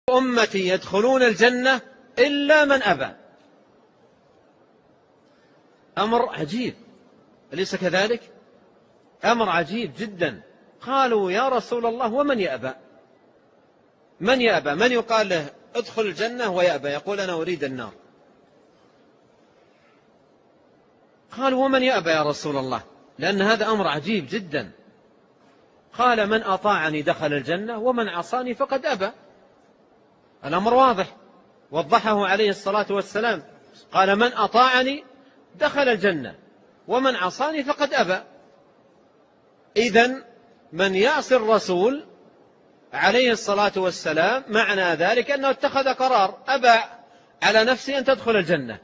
أمتي يدخلون الجنة إلا من أبى. أمر عجيب، أليس كذلك؟ أمر عجيب جدا. قالوا يا رسول الله ومن يأبى؟ من يأبى؟ من يقال له ادخل الجنة ويأبى يقول أنا أريد النار؟ قالوا ومن يأبى يا رسول الله؟ لأن هذا أمر عجيب جدا. قال من أطاعني دخل الجنة ومن عصاني فقد أبى. الأمر واضح، وضحه عليه الصلاة والسلام، قال من أطاعني دخل الجنة ومن عصاني فقد أبى. إذن من يعصي الرسول عليه الصلاة والسلام معنى ذلك أنه اتخذ قرار، أبى على نفسه أن تدخل الجنة،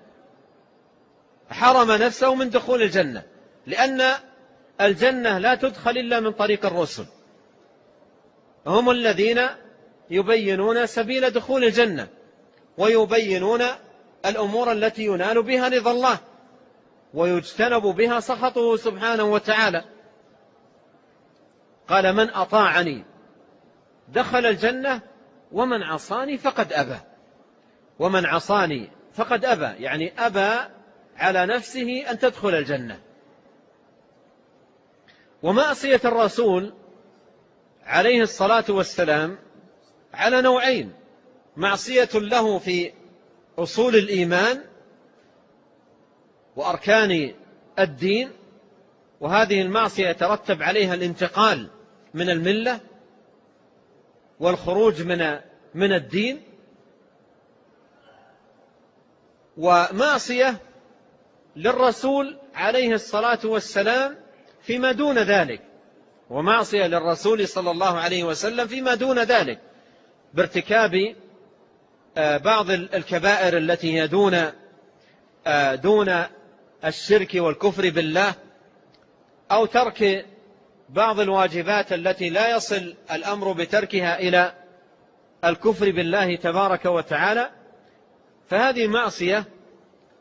حرم نفسه من دخول الجنة، لأن الجنة لا تدخل إلا من طريق الرسل، هم الذين يبينون سبيل دخول الجنة ويبينون الأمور التي ينال بها رضا الله ويجتنب بها سخطه سبحانه وتعالى. قال من أطاعني دخل الجنة ومن عصاني فقد أبى. ومن عصاني فقد أبى يعني أبى على نفسه أن تدخل الجنة. ومعصية الرسول عليه الصلاة والسلام على نوعين: معصية له في أصول الإيمان وأركان الدين، وهذه المعصية يترتب عليها الانتقال من الملة والخروج من الدين، ومعصية للرسول عليه الصلاة والسلام فيما دون ذلك، ومعصية للرسول صلى الله عليه وسلم فيما دون ذلك بارتكاب بعض الكبائر التي هي دون الشرك والكفر بالله، أو ترك بعض الواجبات التي لا يصل الأمر بتركها إلى الكفر بالله تبارك وتعالى، فهذه معصية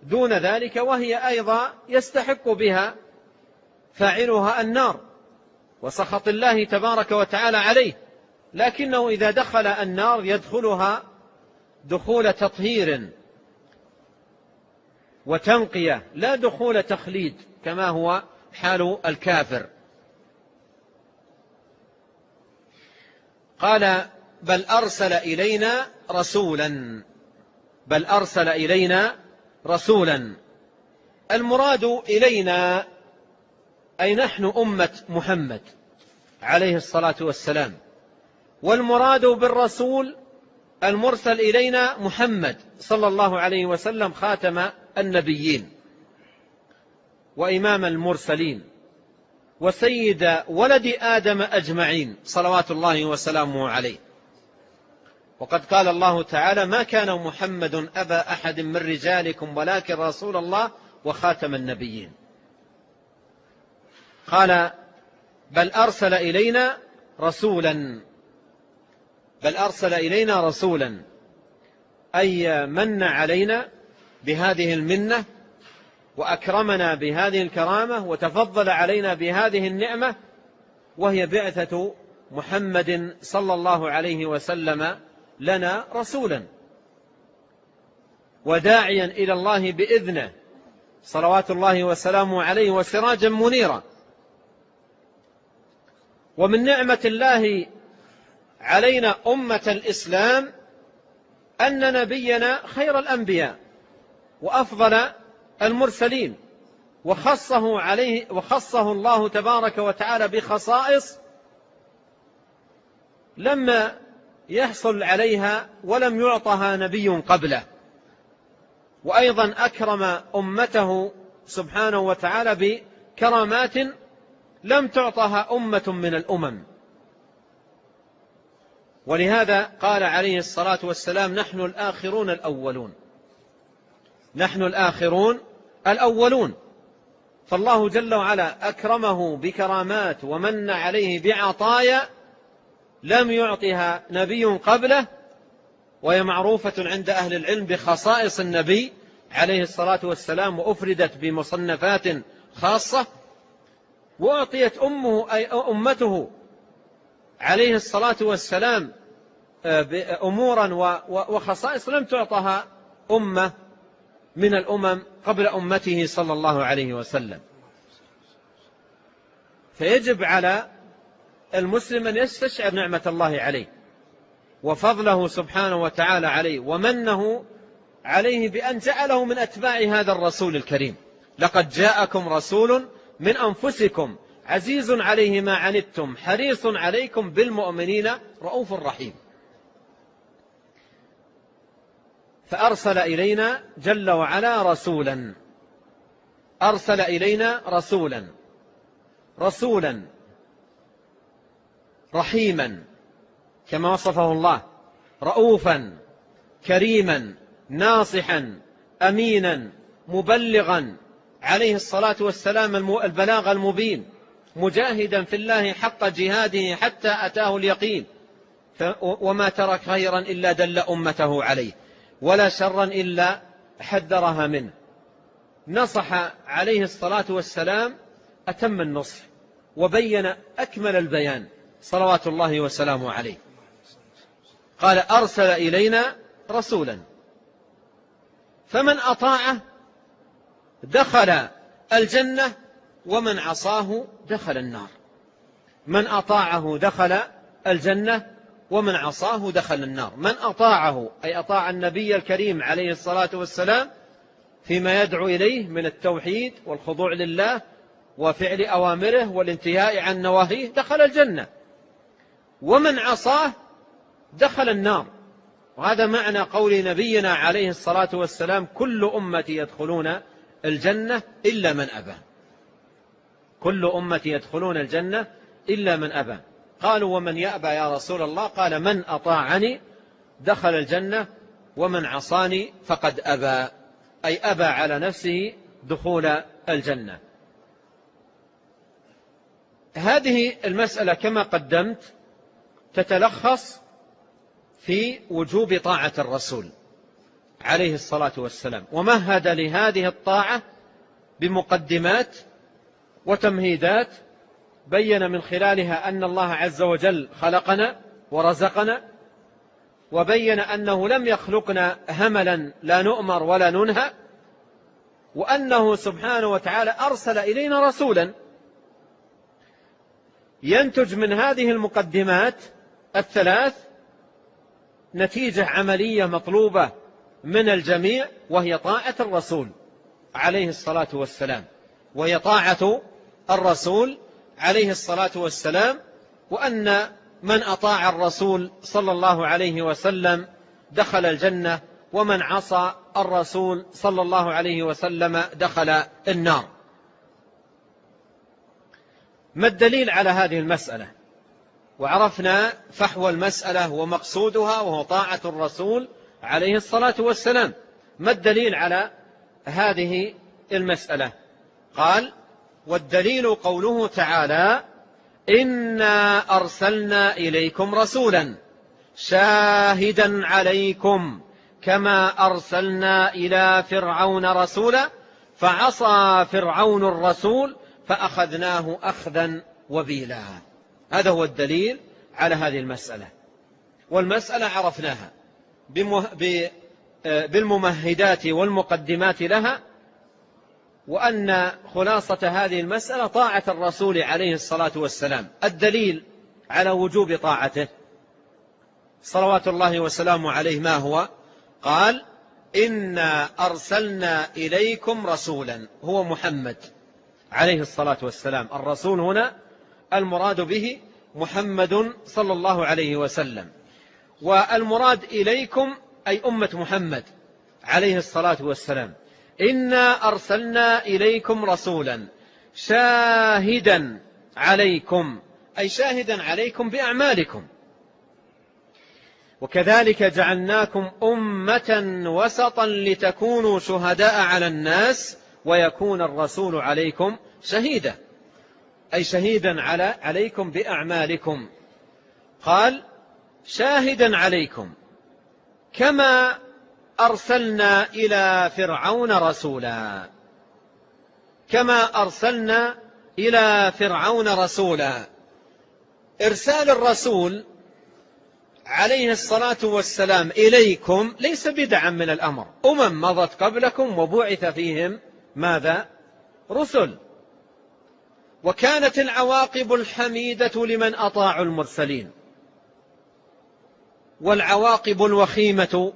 دون ذلك، وهي أيضا يستحق بها فاعلها النار وسخط الله تبارك وتعالى عليه، لكنه إذا دخل النار يدخلها دخول تطهير وتنقية، لا دخول تخليد كما هو حال الكافر. قال بل أرسل إلينا رسولا، بل أرسل إلينا رسولا. المراد إلينا أي نحن أمة محمد عليه الصلاة والسلام، والمراد بالرسول المرسل إلينا محمد صلى الله عليه وسلم خاتم النبيين وإمام المرسلين وسيد ولد آدم أجمعين صلوات الله وسلامه عليه. وقد قال الله تعالى ما كان محمد أبا أحد من رجالكم ولكن رسول الله وخاتم النبيين. قال بل أرسل إلينا رسولا، بل أرسل إلينا رسولا أي من علينا بهذه المنة وأكرمنا بهذه الكرامة وتفضل علينا بهذه النعمة، وهي بعثة محمد صلى الله عليه وسلم لنا رسولا وداعيا إلى الله بإذنه صلوات الله وسلامه عليه وسراجا منيرا. ومن نعمة الله علينا أمة الإسلام أن نبينا خير الأنبياء وأفضل المرسلين، وخصه الله تبارك وتعالى بخصائص لما يحصل عليها ولم يعطها نبي قبله، وأيضا أكرم أمته سبحانه وتعالى بكرامات لم تعطها أمة من الأمم. ولهذا قال عليه الصلاة والسلام نحن الآخرون الأولون، نحن الآخرون الأولون. فالله جل وعلا أكرمه بكرامات ومن عليه بعطايا لم يعطها نبي قبله، وهي معروفة عند أهل العلم بخصائص النبي عليه الصلاة والسلام، وأفردت بمصنفات خاصة، وأعطيت أمته عليه الصلاة والسلام بأمورا وخصائص لم تعطها أمة من الأمم قبل أمته صلى الله عليه وسلم. فيجب على المسلم أن يستشعر نعمة الله عليه وفضله سبحانه وتعالى عليه ومنه عليه بأن جعله من أتباع هذا الرسول الكريم. لقد جاءكم رسول من أنفسكم عزيز عليه ما عنتم حريص عليكم بالمؤمنين رؤوف رحيم. فأرسل إلينا جل وعلا رسولا، أرسل إلينا رسولا رحيما كما وصفه الله، رؤوفا كريما ناصحا أمينا مبلغا عليه الصلاة والسلام البلاغ المبين، مجاهدا في الله حق جهاده حتى أتاه اليقين، وما ترك خيرا إلا دل أمته عليه ولا شرا إلا حذرها منه. نصح عليه الصلاة والسلام أتم النصح وبين أكمل البيان صلوات الله وسلامه عليه. قال أرسل إلينا رسولا فمن أطاعه دخل الجنة ومن عصاه دخل النار. من أطاعه دخل الجنة ومن عصاه دخل النار. من أطاعه أي أطاع النبي الكريم عليه الصلاة والسلام فيما يدعو إليه من التوحيد والخضوع لله وفعل أوامره والانتهاء عن نواهيه دخل الجنة، ومن عصاه دخل النار. وهذا معنى قول نبينا عليه الصلاة والسلام كل أمتي يدخلون الجنة إلا من أبى. كل أمتي يدخلون الجنة إلا من أبى. قالوا ومن يأبى يا رسول الله؟ قال من أطاعني دخل الجنة ومن عصاني فقد أبى، أي أبى على نفسه دخول الجنة. هذه المسألة كما قدمت تتلخص في وجوب طاعة الرسول عليه الصلاة والسلام، ومهد لهذه الطاعة بمقدمات وتمهيدات بين من خلالها أن الله عز وجل خلقنا ورزقنا، وبين أنه لم يخلقنا هملا لا نؤمر ولا ننهى، وأنه سبحانه وتعالى أرسل إلينا رسولا. ينتج من هذه المقدمات الثلاث نتيجة عملية مطلوبة من الجميع، وهي طاعة الرسول عليه الصلاة والسلام، وهي طاعة الرسول عليه الصلاة والسلام، وأن من أطاع الرسول صلى الله عليه وسلم دخل الجنة، ومن عصى الرسول صلى الله عليه وسلم دخل النار. ما الدليل على هذه المسألة؟ وعرفنا فحوى المسألة ومقصودها وهو طاعة الرسول عليه الصلاة والسلام. ما الدليل على هذه المسألة؟ قال والدليل قوله تعالى إنا أرسلنا إليكم رسولا شاهدا عليكم كما أرسلنا إلى فرعون رسولا فعصى فرعون الرسول فأخذناه أخذا وبيلا. هذا هو الدليل على هذه المسألة. والمسألة عرفناها بالممهدات والمقدمات لها، وأن خلاصة هذه المسألة طاعة الرسول عليه الصلاة والسلام. الدليل على وجوب طاعته صلوات الله وسلامه عليه ما هو؟ قال إنا أرسلنا إليكم رسولا، هو محمد عليه الصلاة والسلام. الرسول هنا المراد به محمد صلى الله عليه وسلم، والمراد إليكم أي أمة محمد عليه الصلاة والسلام. إنا أرسلنا إليكم رسولا شاهدا عليكم، أي شاهدا عليكم بأعمالكم. وكذلك جعلناكم أمة وسطا لتكونوا شهداء على الناس ويكون الرسول عليكم شهيدا، أي شهيدا عليكم بأعمالكم. قال شاهدا عليكم كما أرسلنا إلى فرعون رسولا، كما أرسلنا إلى فرعون رسولا. إرسال الرسول عليه الصلاة والسلام إليكم ليس بدعا من الأمر، مضت قبلكم وبعث فيهم ماذا؟ رسل. وكانت العواقب الحميدة لمن أطاعوا المرسلين، والعواقب الوخيمة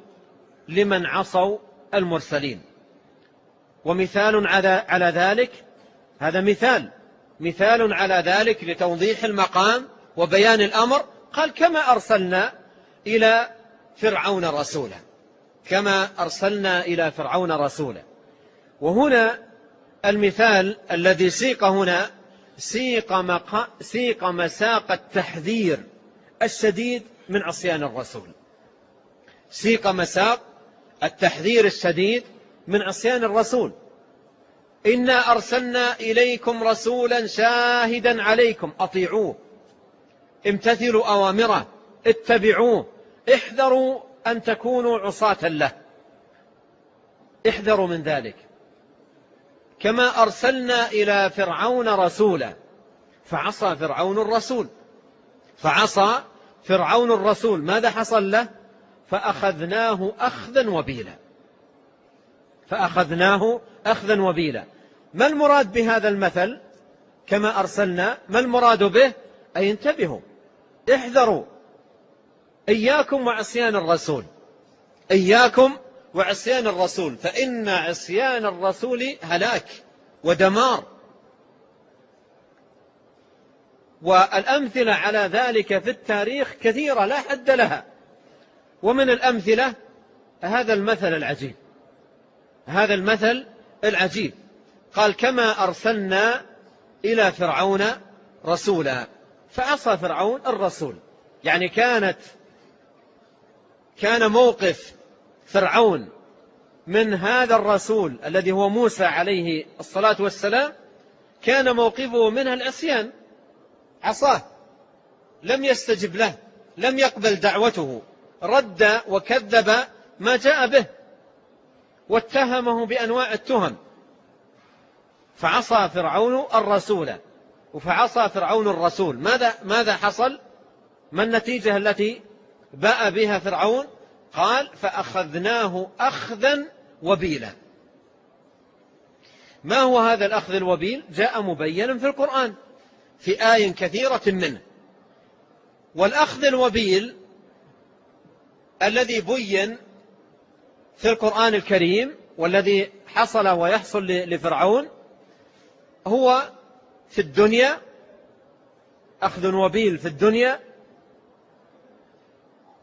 لمن عصوا المرسلين. ومثال على ذلك، هذا مثال على ذلك لتوضيح المقام وبيان الأمر. قال كما أرسلنا إلى فرعون رسولا، كما أرسلنا إلى فرعون رسولا. وهنا المثال الذي سيق هنا سيق مساق التحذير الشديد من عصيان الرسول، سيق مساق التحذير الشديد من عصيان الرسول. إنا أرسلنا إليكم رسولا شاهدا عليكم، أطيعوه، امتثلوا أوامره، اتبعوه، احذروا أن تكونوا عصاة له، احذروا من ذلك. كما أرسلنا إلى فرعون رسولا فعصى فرعون الرسول، ماذا حصل له؟ فأخذناه أخذا وبيلا. ما المراد بهذا المثل؟ كما أرسلنا، ما المراد به؟ أي انتبهوا، احذروا، إياكم وعصيان الرسول، فإن عصيان الرسول هلاك ودمار. والأمثلة على ذلك في التاريخ كثيرة لا حد لها. ومن الأمثلة هذا المثل العجيب، قال كما أرسلنا إلى فرعون رسولا فعصى فرعون الرسول. يعني كان موقف فرعون من هذا الرسول الذي هو موسى عليه الصلاة والسلام، كان موقفه منها العصيان، عصاه، لم يستجب له، لم يقبل دعوته، رد وكذب ما جاء به، واتهمه بأنواع التهم، فعصى فرعون الرسول. فعصى فرعون الرسول، ماذا حصل؟ ما النتيجة التي باء بها فرعون؟ قال فأخذناه أخذا وبيلا. ما هو هذا الأخذ الوبيل؟ جاء مبينا في القرآن في آي كثيرة منه. والأخذ الوبيل الذي بين في القرآن الكريم والذي حصل ويحصل لفرعون هو في الدنيا، أخذ وبيل في الدنيا،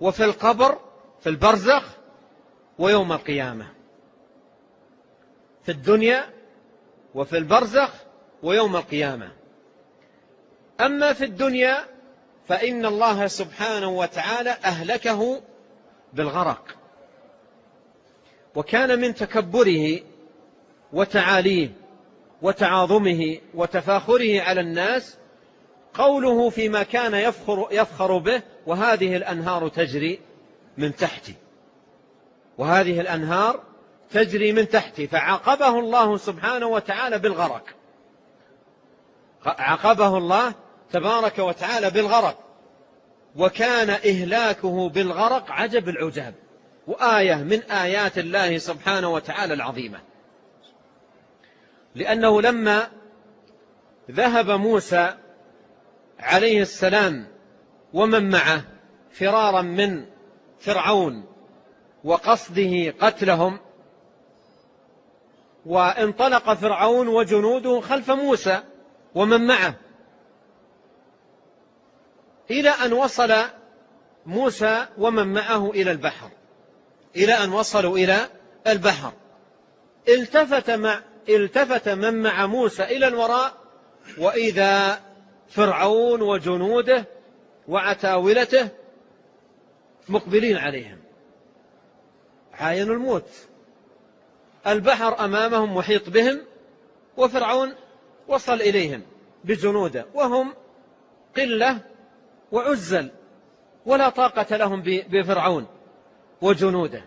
وفي القبر في البرزخ، ويوم القيامة. في الدنيا وفي البرزخ ويوم القيامة. أما في الدنيا فإن الله سبحانه وتعالى أهلكه بالغرق، وكان من تكبره وتعاليه وتعاظمه وتفاخره على الناس قوله فيما كان يفخر به: وهذه الأنهار تجري من تحتي، وهذه الأنهار تجري من تحتي. فعاقبه الله سبحانه وتعالى بالغرق، عاقبه الله تبارك وتعالى بالغرق. وكان إهلاكه بالغرق عجب العجاب، وآية من آيات الله سبحانه وتعالى العظيمة. لأنه لما ذهب موسى عليه السلام ومن معه فرارا من فرعون وقصده قتلهم، وانطلق فرعون وجنوده خلف موسى ومن معه إلى أن وصل موسى ومن معه إلى البحر، إلى أن وصلوا إلى البحر. التفت من مع موسى إلى الوراء، وإذا فرعون وجنوده وعتاولته مقبلين عليهم، عاينوا الموت. البحر أمامهم محيط بهم، وفرعون وصل إليهم بجنوده وهم قلة وعزل، ولا طاقة لهم بفرعون وجنوده.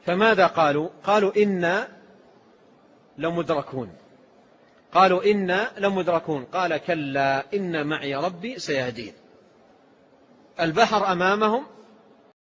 فماذا قالوا؟ قالوا إنا لمدركون. قال كلا إن معي ربي سيهدين. البحر أمامهم